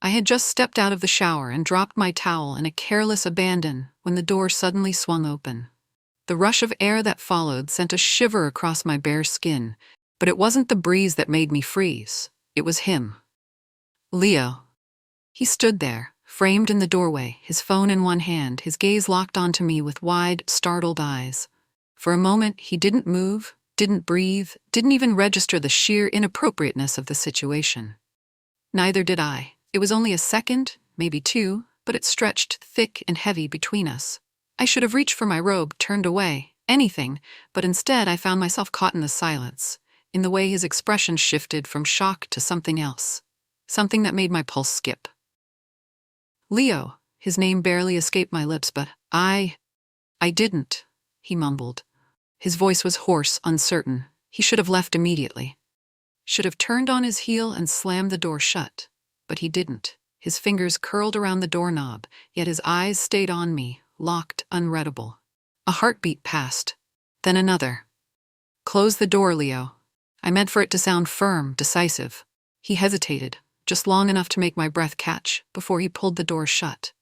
I had just stepped out of the shower and dropped my towel in a careless abandon when the door suddenly swung open. The rush of air that followed sent a shiver across my bare skin, but it wasn't the breeze that made me freeze. It was him. Leo. He stood there, framed in the doorway, his phone in one hand, his gaze locked onto me with wide, startled eyes. For a moment, he didn't move, didn't breathe, didn't even register the sheer inappropriateness of the situation. Neither did I. It was only a second, maybe two, but it stretched thick and heavy between us. I should have reached for my robe, turned away, anything, but instead I found myself caught in the silence, in the way his expression shifted from shock to something else, something that made my pulse skip. Leo, his name barely escaped my lips, but I didn't, he mumbled. His voice was hoarse, uncertain. He should have left immediately. Should have turned on his heel and slammed the door shut. But he didn't. His fingers curled around the doorknob, yet his eyes stayed on me, locked, unreadable. A heartbeat passed, then another. Close the door, Leo. I meant for it to sound firm, decisive. He hesitated, just long enough to make my breath catch, before he pulled the door shut.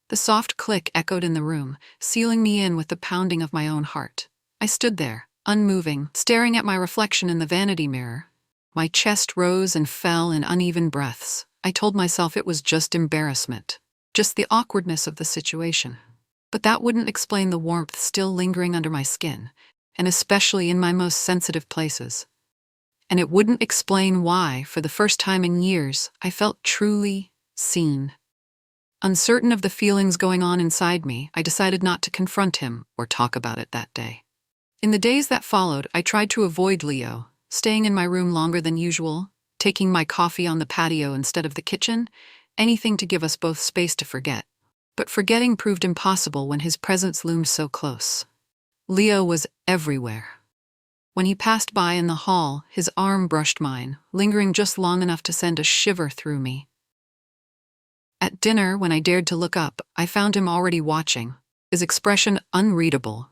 The soft click echoed in the room, sealing me in with the pounding of my own heart. I stood there, unmoving, staring at my reflection in the vanity mirror. My chest rose and fell in uneven breaths. I told myself it was just embarrassment, just the awkwardness of the situation. But that wouldn't explain the warmth still lingering under my skin, and especially in my most sensitive places. And it wouldn't explain why, for the first time in years, I felt truly seen. Uncertain of the feelings going on inside me, I decided not to confront him or talk about it that day. In the days that followed, I tried to avoid Leo, staying in my room longer than usual, taking my coffee on the patio instead of the kitchen, anything to give us both space to forget. But forgetting proved impossible when his presence loomed so close. Leo was everywhere. When he passed by in the hall, his arm brushed mine, lingering just long enough to send a shiver through me. At dinner, when I dared to look up, I found him already watching, his expression unreadable,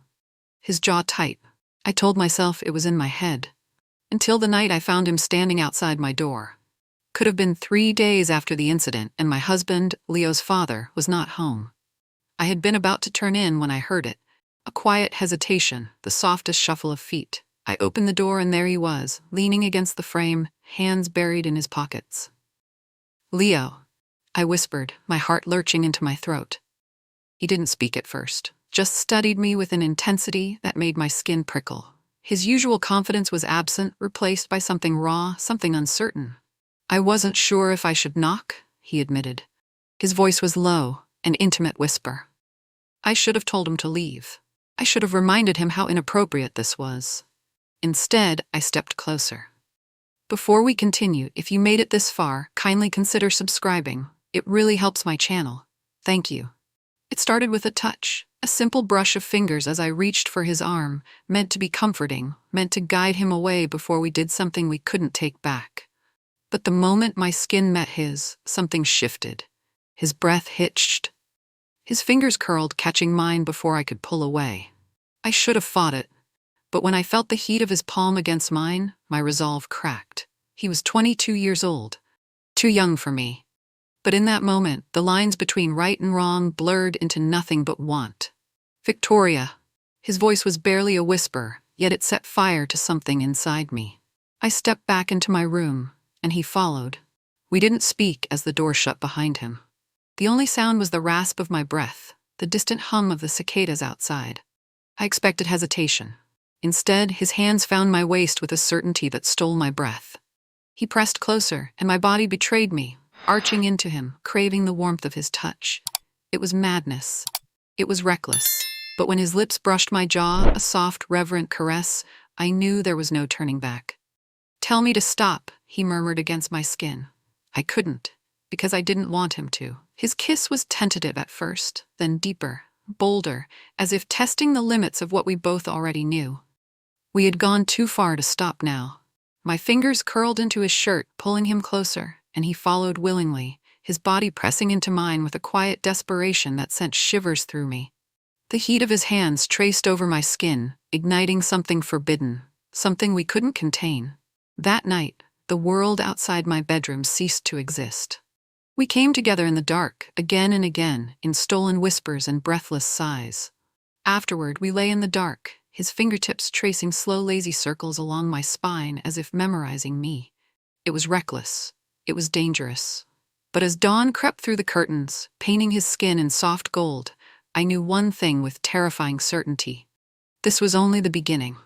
his jaw tight. I told myself it was in my head. Until the night I found him standing outside my door. Could have been 3 days after the incident, and my husband, Leo's father, was not home. I had been about to turn in when I heard it. A quiet hesitation, the softest shuffle of feet. I opened the door and there he was, leaning against the frame, hands buried in his pockets. "Leo," I whispered, my heart lurching into my throat. He didn't speak at first, just studied me with an intensity that made my skin prickle. His usual confidence was absent, replaced by something raw, something uncertain. "I wasn't sure if I should knock," he admitted. His voice was low, an intimate whisper. I should have told him to leave. I should have reminded him how inappropriate this was. Instead, I stepped closer. "Before we continue, if you made it this far, kindly consider subscribing. It really helps my channel. Thank you." It started with a touch, a simple brush of fingers as I reached for his arm, meant to be comforting, meant to guide him away before we did something we couldn't take back. But the moment my skin met his, something shifted. His breath hitched. His fingers curled, catching mine before I could pull away. I should have fought it, but when I felt the heat of his palm against mine, my resolve cracked. He was 22 years old, too young for me. But in that moment, the lines between right and wrong blurred into nothing but want. "Victoria." His voice was barely a whisper, yet it set fire to something inside me. I stepped back into my room, and he followed. We didn't speak as the door shut behind him. The only sound was the rasp of my breath, the distant hum of the cicadas outside. I expected hesitation. Instead, his hands found my waist with a certainty that stole my breath. He pressed closer, and my body betrayed me, arching into him, craving the warmth of his touch. It was madness. It was reckless. But when his lips brushed my jaw, a soft, reverent caress, I knew there was no turning back. "Tell me to stop," he murmured against my skin. I couldn't, because I didn't want him to. His kiss was tentative at first, then deeper, bolder, as if testing the limits of what we both already knew. We had gone too far to stop now. My fingers curled into his shirt, pulling him closer, and he followed willingly, his body pressing into mine with a quiet desperation that sent shivers through me. The heat of his hands traced over my skin, igniting something forbidden, something we couldn't contain. That night, the world outside my bedroom ceased to exist. We came together in the dark, again and again, in stolen whispers and breathless sighs. Afterward, we lay in the dark, his fingertips tracing slow, lazy circles along my spine as if memorizing me. It was reckless. It was dangerous. But as dawn crept through the curtains, painting his skin in soft gold, I knew one thing with terrifying certainty. This was only the beginning.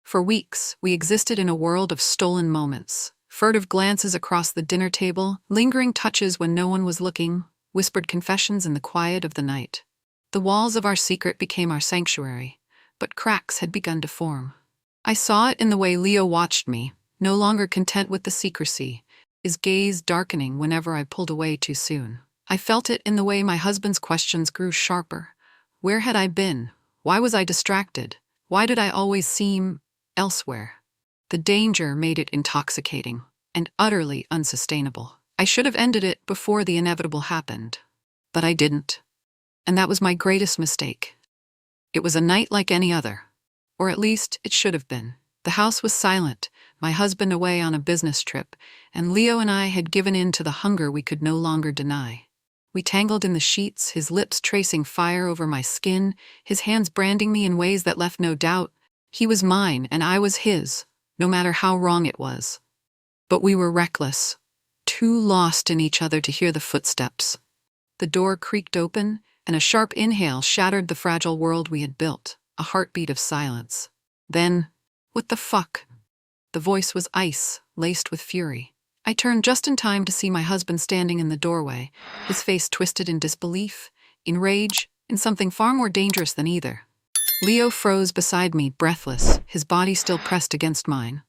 For weeks, we existed in a world of stolen moments. Furtive glances across the dinner table, lingering touches when no one was looking, whispered confessions in the quiet of the night. The walls of our secret became our sanctuary, but cracks had begun to form. I saw it in the way Leo watched me, no longer content with the secrecy, his gaze darkening whenever I pulled away too soon. I felt it in the way my husband's questions grew sharper. Where had I been? Why was I distracted? Why did I always seem elsewhere? The danger made it intoxicating and utterly unsustainable. I should have ended it before the inevitable happened. But I didn't. And that was my greatest mistake. It was a night like any other. Or at least, it should have been. The house was silent, my husband away on a business trip, and Leo and I had given in to the hunger we could no longer deny. We tangled in the sheets, his lips tracing fire over my skin, his hands branding me in ways that left no doubt. He was mine, and I was his, no matter how wrong it was. But we were reckless, too lost in each other to hear the footsteps. The door creaked open, and a sharp inhale shattered the fragile world we had built, a heartbeat of silence. Then, what the fuck? The voice was ice, laced with fury. I turned just in time to see my husband standing in the doorway, his face twisted in disbelief, in rage, in something far more dangerous than either. Leo froze beside me, breathless, his body still pressed against mine.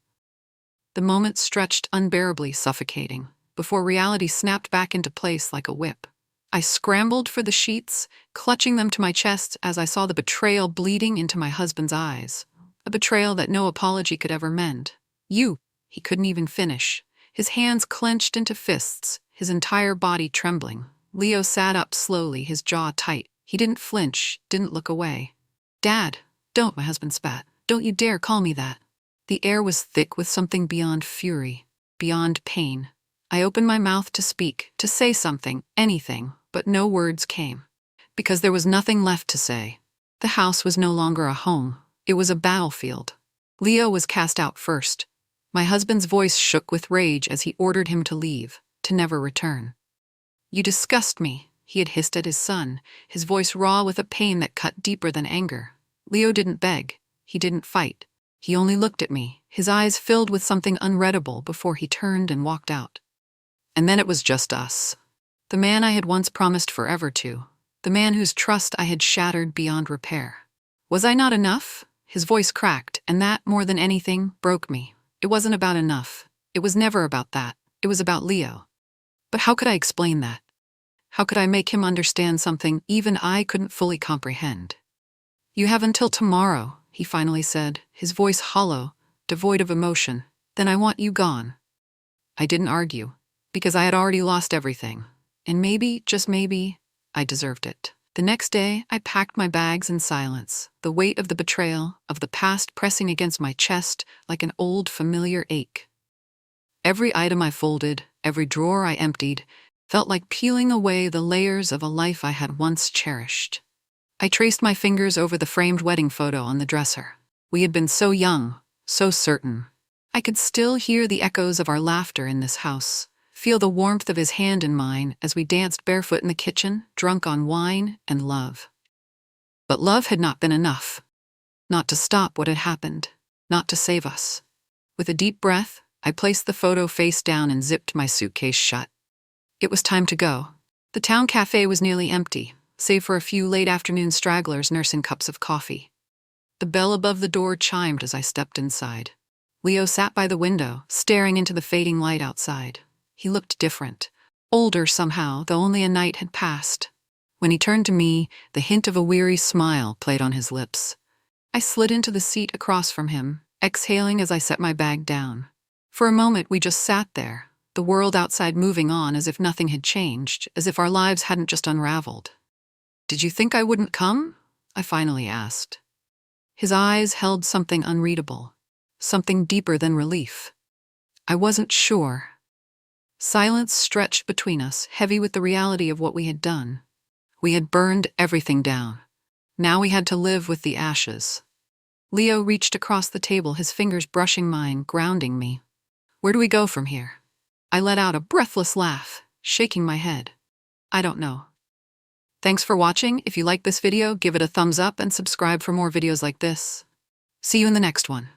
The moment stretched unbearably suffocating, before reality snapped back into place like a whip. I scrambled for the sheets, clutching them to my chest as I saw the betrayal bleeding into my husband's eyes. A betrayal that no apology could ever mend. He couldn't even finish. His hands clenched into fists, his entire body trembling. Leo sat up slowly, his jaw tight. He didn't flinch, didn't look away. "Dad, don't," my husband spat. "Don't you dare call me that." The air was thick with something beyond fury, beyond pain. I opened my mouth to speak, to say something, anything, but no words came. Because there was nothing left to say. The house was no longer a home. It was a battlefield. Leo was cast out first. My husband's voice shook with rage as he ordered him to leave, to never return. "You disgust me," he had hissed at his son, his voice raw with a pain that cut deeper than anger. Leo didn't beg. He didn't fight. He only looked at me, his eyes filled with something unreadable before he turned and walked out. And then it was just us. The man I had once promised forever to. The man whose trust I had shattered beyond repair. Was I not enough? His voice cracked, and that, more than anything, broke me. It wasn't about enough. It was never about that. It was about Leo. But how could I explain that? How could I make him understand something even I couldn't fully comprehend? "You have until tomorrow," he finally said, his voice hollow, devoid of emotion. "Then I want you gone." I didn't argue, because I had already lost everything. And maybe, just maybe, I deserved it. The next day, I packed my bags in silence, the weight of the betrayal, of the past pressing against my chest like an old familiar ache. Every item I folded, every drawer I emptied, felt like peeling away the layers of a life I had once cherished. I traced my fingers over the framed wedding photo on the dresser. We had been so young, so certain. I could still hear the echoes of our laughter in this house, feel the warmth of his hand in mine as we danced barefoot in the kitchen, drunk on wine and love. But love had not been enough. Not to stop what had happened, not to save us. With a deep breath, I placed the photo face down and zipped my suitcase shut. It was time to go. The town cafe was nearly empty, save for a few late-afternoon stragglers nursing cups of coffee. The bell above the door chimed as I stepped inside. Leo sat by the window, staring into the fading light outside. He looked different, older somehow, though only a night had passed. When he turned to me, the hint of a weary smile played on his lips. I slid into the seat across from him, exhaling as I set my bag down. For a moment we just sat there, the world outside moving on as if nothing had changed, as if our lives hadn't just unraveled. "Did you think I wouldn't come?" I finally asked. His eyes held something unreadable, something deeper than relief. "I wasn't sure." Silence stretched between us, heavy with the reality of what we had done. We had burned everything down. Now we had to live with the ashes. Leo reached across the table, his fingers brushing mine, grounding me. Where do we go from here? I let out a breathless laugh, shaking my head. I don't know. Thanks for watching. If you liked this video, give it a thumbs up and subscribe for more videos like this. See you in the next one.